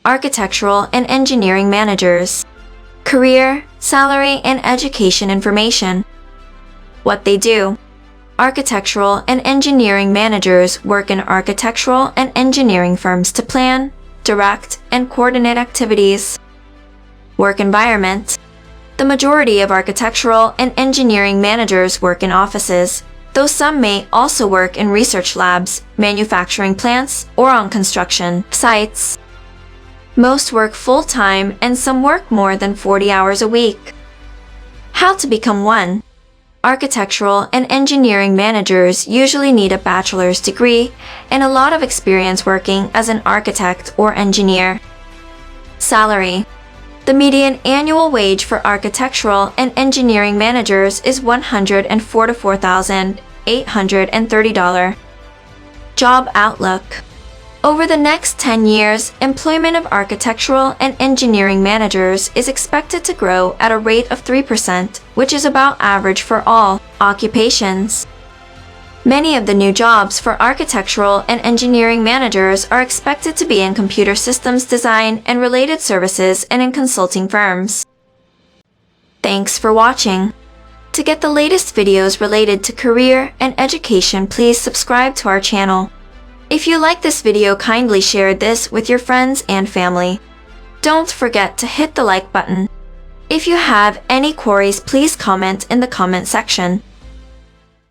architectural and engineering managers. Career, salary, and education information. What they do. Architectural and engineering managers work in architectural and engineering firms to plan, direct, and coordinate activities. Work environment. The majority of architectural and engineering managers work in offices, though some may also work in research labs, manufacturing plants, or on construction sites. Most work full-time and some work more than 40 hours a week. How to become one. Architectural and engineering managers usually need a bachelor's degree and a lot of experience working as an architect or engineer. Salary. The median annual wage for architectural and engineering managers is $144,830. Job outlook. Over the next 10 years, employment of architectural and engineering managers is expected to grow at a rate of 3%, which is about average for all occupations. Many of the new jobs for architectural and engineering managers are expected to be in computer systems design and related services and in consulting firms. Thanks for watching. To get the latest videos related to career and education, please subscribe to our channel. If you like this video, kindly share this with your friends and family. Don't forget to hit the like button. If you have any queries, please comment in the comment section.